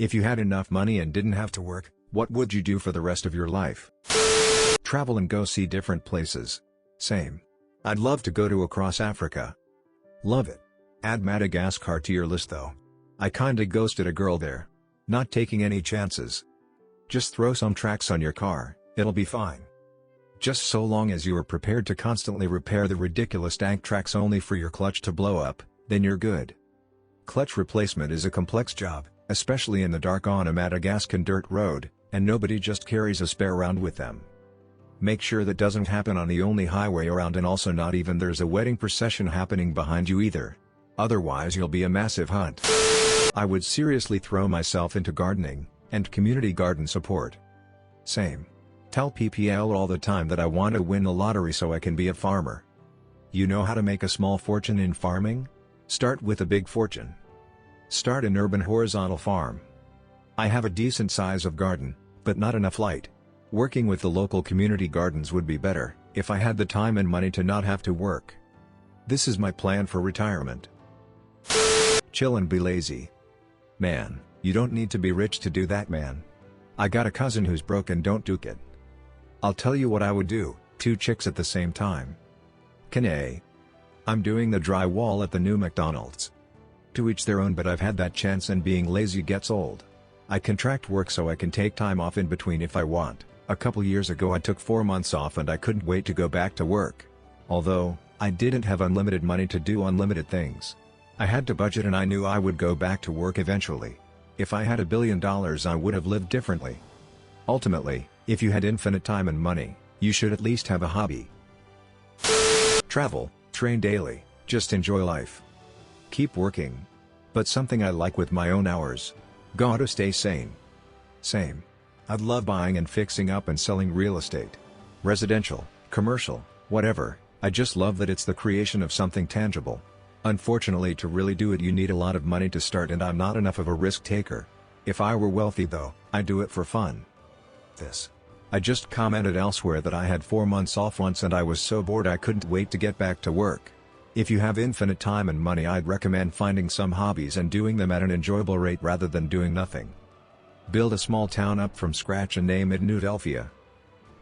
If you had enough money and didn't have to work, what would you do for the rest of your life? Travel and go see different places. Same. I'd love to go to across Africa. Love it. Add Madagascar to your list though. I kinda ghosted a girl there. Not taking any chances. Just throw some tracks on your car, it'll be fine. Just so long as you are prepared to constantly repair the ridiculous dank tracks only for your clutch to blow up, then you're good. Clutch replacement is a complex job, especially in the dark on a Madagascan dirt road, and nobody just carries a spare round with them. Make sure that doesn't happen on the only highway around, and also not even there's a wedding procession happening behind you either. Otherwise you'll be a massive hunt. I would seriously throw myself into gardening, and community garden support. Same. Tell PPL all the time that I want to win the lottery so I can be a farmer. You know how to make a small fortune in farming? Start with a big fortune. Start an urban horizontal farm. I have a decent size of garden, but not enough light. Working with the local community gardens would be better, if I had the time and money to not have to work. This is my plan for retirement. Chill and be lazy. Man, you don't need to be rich to do that, man. I got a cousin who's broke and don't do it. I'll tell you what I would do, 2 chicks at the same time. Can I'm doing the drywall at the new McDonald's. To each their own, but I've had that chance and being lazy gets old. I contract work so I can take time off in between if I want. A couple years ago I took 4 months off and I couldn't wait to go back to work. Although, I didn't have unlimited money to do unlimited things. I had to budget and I knew I would go back to work eventually. If I had $1 billion I would have lived differently. Ultimately, if you had infinite time and money, you should at least have a hobby. Travel, train daily, just enjoy life. Keep working. But something I like with my own hours. Gotta stay sane. Same. I'd love buying and fixing up and selling real estate. Residential, commercial, whatever, I just love that it's the creation of something tangible. Unfortunately, to really do it you need a lot of money to start, and I'm not enough of a risk taker. If I were wealthy though, I'd do it for fun. I just commented elsewhere that I had 4 months off once and I was so bored I couldn't wait to get back to work. If you have infinite time and money, I'd recommend finding some hobbies and doing them at an enjoyable rate rather than doing nothing. Build a small town up from scratch and name it New Delphia.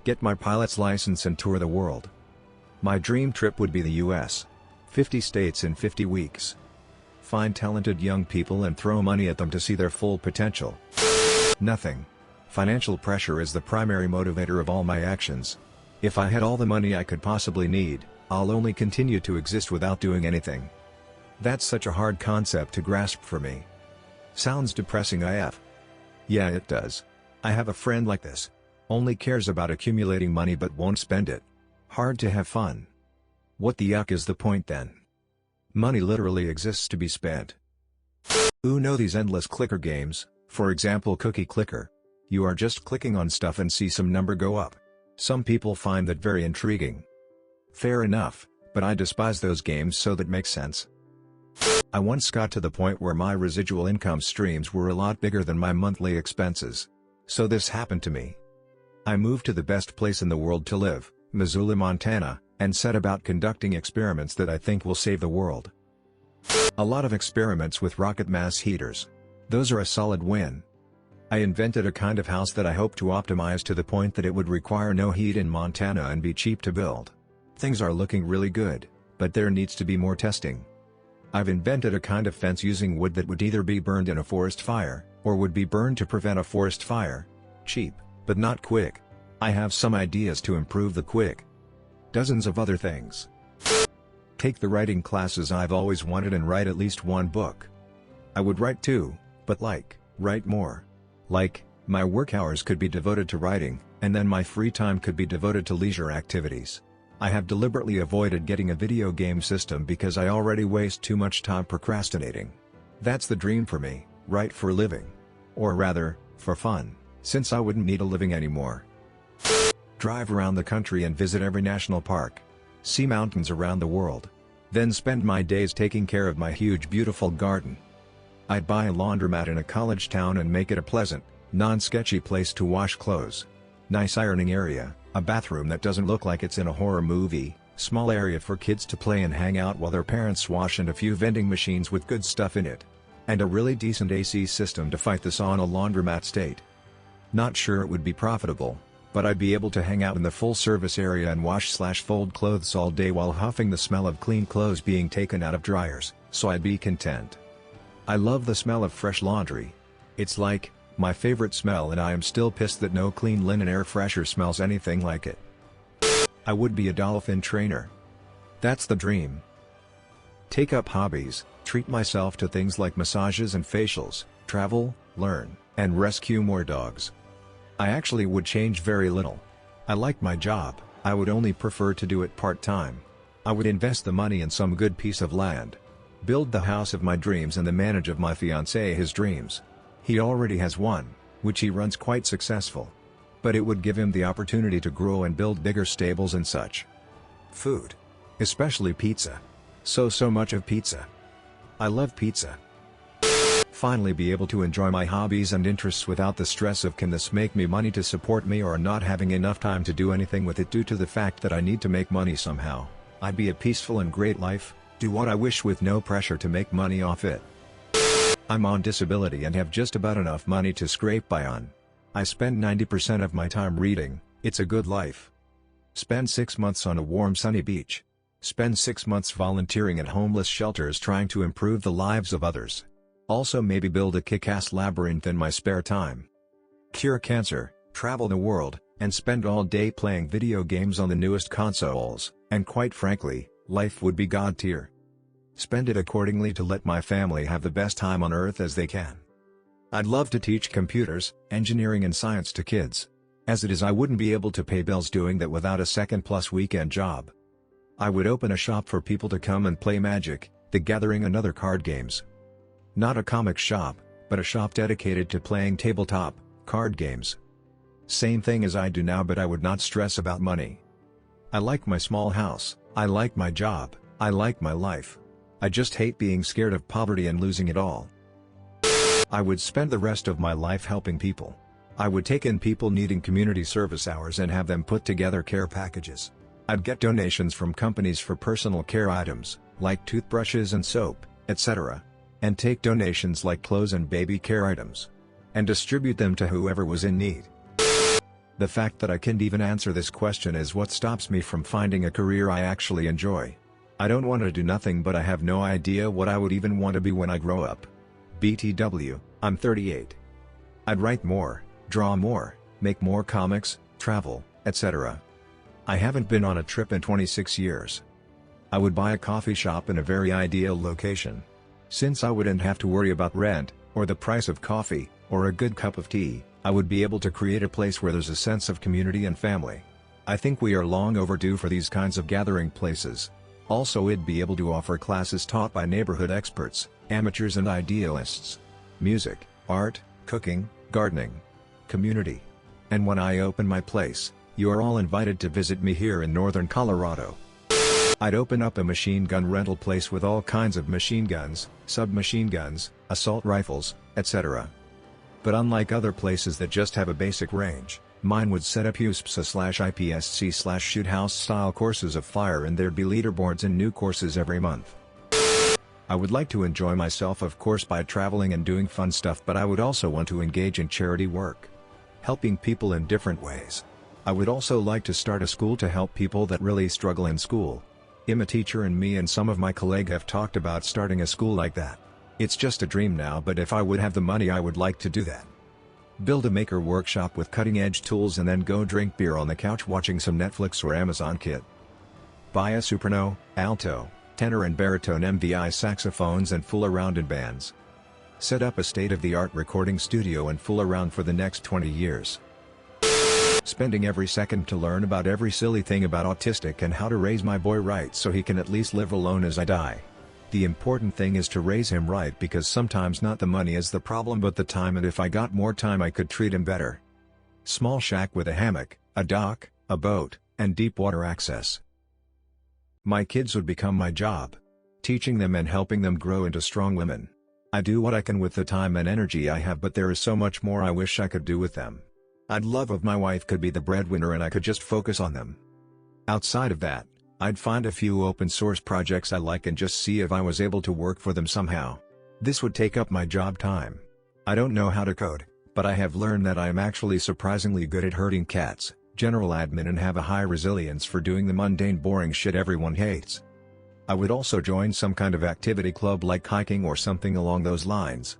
Get my pilot's license and tour the world. My dream trip would be the US. 50 states in 50 weeks. Find talented young people and throw money at them to see their full potential. Nothing. Financial pressure is the primary motivator of all my actions. If I had all the money I could possibly need, I'll only continue to exist without doing anything. That's such a hard concept to grasp for me. Sounds depressing AF. Yeah, it does. I have a friend like this. Only cares about accumulating money but won't spend it. Hard to have fun. What the yuck is the point then? Money literally exists to be spent. Know these endless clicker games, for example Cookie Clicker. You are just clicking on stuff and see some number go up. Some people find that very intriguing. Fair enough, but I despise those games, so that makes sense. I once got to the point where my residual income streams were a lot bigger than my monthly expenses. So this happened to me. I moved to the best place in the world to live, Missoula, Montana, and set about conducting experiments that I think will save the world. A lot of experiments with rocket mass heaters. Those are a solid win. I invented a kind of house that I hope to optimize to the point that it would require no heat in Montana and be cheap to build. Things are looking really good, but there needs to be more testing. I've invented a kind of fence using wood that would either be burned in a forest fire, or would be burned to prevent a forest fire. Cheap, but not quick. I have some ideas to improve the quick. Dozens of other things. Take the writing classes I've always wanted and write at least 1 book. I would write 2, but write more. My work hours could be devoted to writing, and then my free time could be devoted to leisure activities. I have deliberately avoided getting a video game system because I already waste too much time procrastinating. That's the dream for me, write for a living. Or rather, for fun, since I wouldn't need a living anymore. Drive around the country and visit every national park. See mountains around the world. Then spend my days taking care of my huge beautiful garden. I'd buy a laundromat in a college town and make it a pleasant, non-sketchy place to wash clothes. Nice ironing area, a bathroom that doesn't look like it's in a horror movie, small area for kids to play and hang out while their parents wash, and a few vending machines with good stuff in it. And a really decent AC system to fight the sauna laundromat state. Not sure it would be profitable, but I'd be able to hang out in the full service area and wash/fold clothes all day while huffing the smell of clean clothes being taken out of dryers, so I'd be content. I love the smell of fresh laundry. It's like my favorite smell, and I am still pissed that no clean linen air fresher smells anything like it. I would be a dolphin trainer. That's the dream. Take up hobbies, treat myself to things like massages and facials, travel, learn, and rescue more dogs. I actually would change very little. I like my job, I would only prefer to do it part-time. I would invest the money in some good piece of land. Build the house of my dreams and the manage of my fiancé his dreams. He already has one, which he runs quite successful. But it would give him the opportunity to grow and build bigger stables and such. Food. Especially pizza. So much of pizza. I love pizza. Finally be able to enjoy my hobbies and interests without the stress of can this make me money to support me, or not having enough time to do anything with it due to the fact that I need to make money somehow. I'd be a peaceful and great life, do what I wish with no pressure to make money off it. I'm on disability and have just about enough money to scrape by on. I spend 90% of my time reading. It's a good life. Spend 6 months on a warm sunny beach. Spend 6 months volunteering at homeless shelters trying to improve the lives of others. Also maybe build a kick-ass labyrinth in my spare time. Cure cancer, travel the world, and spend all day playing video games on the newest consoles, and quite frankly, life would be God tier. Spend it accordingly to let my family have the best time on earth as they can. I'd love to teach computers, engineering and science to kids. As it is, I wouldn't be able to pay bills doing that without a second plus weekend job. I would open a shop for people to come and play Magic, The Gathering and other card games. Not a comic shop, but a shop dedicated to playing tabletop card games. Same thing as I do now, but I would not stress about money. I like my small house, I like my job, I like my life. I just hate being scared of poverty and losing it all. I would spend the rest of my life helping people. I would take in people needing community service hours and have them put together care packages. I'd get donations from companies for personal care items, like toothbrushes and soap, etc. And take donations like clothes and baby care items. And distribute them to whoever was in need. The fact that I can't even answer this question is what stops me from finding a career I actually enjoy. I don't want to do nothing, but I have no idea what I would even want to be when I grow up. BTW, I'm 38. I'd write more, draw more, make more comics, travel, etc. I haven't been on a trip in 26 years. I would buy a coffee shop in a very ideal location. Since I wouldn't have to worry about rent, or the price of coffee, or a good cup of tea, I would be able to create a place where there's a sense of community and family. I think we are long overdue for these kinds of gathering places. Also, it'd be able to offer classes taught by neighborhood experts, amateurs and idealists. Music, art, cooking, gardening, community. And when I open my place, you are all invited to visit me here in northern Colorado. I'd open up a machine gun rental place with all kinds of machine guns, submachine guns, assault rifles, etc. But unlike other places that just have a basic range, mine would set up USPSA/IPSC/shoot house style courses of fire, and there'd be leaderboards and new courses every month. I would like to enjoy myself, of course, by traveling and doing fun stuff, but I would also want to engage in charity work. Helping people in different ways. I would also like to start a school to help people that really struggle in school. I'm a teacher, and me and some of my colleagues have talked about starting a school like that. It's just a dream now, but if I would have the money, I would like to do that. Build a maker workshop with cutting-edge tools and then go drink beer on the couch watching some Netflix or Amazon Kid. Buy a soprano, alto, tenor and baritone MVI saxophones and fool around in bands. Set up a state-of-the-art recording studio and fool around for the next 20 years. Spending every second to learn about every silly thing about autistic and how to raise my boy right so he can at least live alone as I die. The important thing is to raise him right, because sometimes not the money is the problem but the time, and if I got more time I could treat him better. Small shack with a hammock, a dock, a boat, and deep water access. My kids would become my job. Teaching them and helping them grow into strong women. I do what I can with the time and energy I have, but there is so much more I wish I could do with them. I'd love if my wife could be the breadwinner and I could just focus on them. Outside of that, I'd find a few open source projects I like and just see if I was able to work for them somehow. This would take up my job time. I don't know how to code, but I have learned that I am actually surprisingly good at herding cats, general admin, and have a high resilience for doing the mundane boring shit everyone hates. I would also join some kind of activity club like hiking or something along those lines.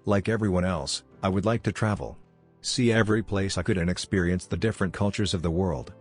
Like everyone else, I would like to travel. See every place I could and experience the different cultures of the world.